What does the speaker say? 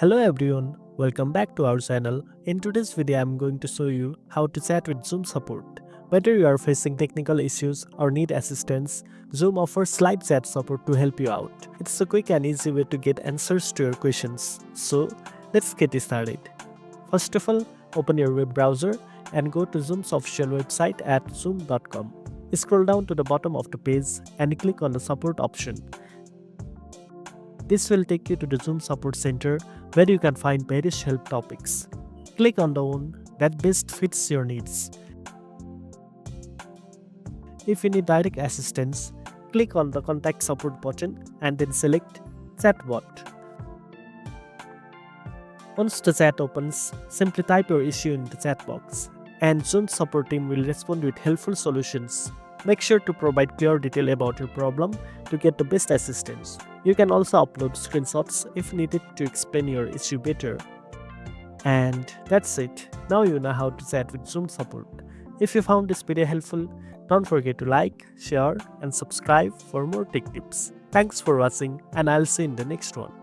Hello everyone, welcome back to our channel. In today's video, I'm going to show you how to chat with Zoom support. Whether you are facing technical issues or need assistance, Zoom offers live chat support to help you out. It's a quick and easy way to get answers to your questions. So, let's get started. First of all, open your web browser and go to Zoom's official website at zoom.com. Scroll down to the bottom of the page and click on the support option. This will take you to the Zoom Support Center where you can find various help topics. Click on the one that best fits your needs. If you need direct assistance, click on the Contact Support button and then select Chatbot. Once the chat opens, simply type your issue in the chat box, and Zoom's support team will respond with helpful solutions. Make sure to provide clear detail about your problem to get the best assistance. You can also upload screenshots if needed to explain your issue better. And that's it. Now you know how to chat with Zoom support. If you found this video helpful, don't forget to like, share and subscribe for more tech tips. Thanks for watching and I'll see you in the next one.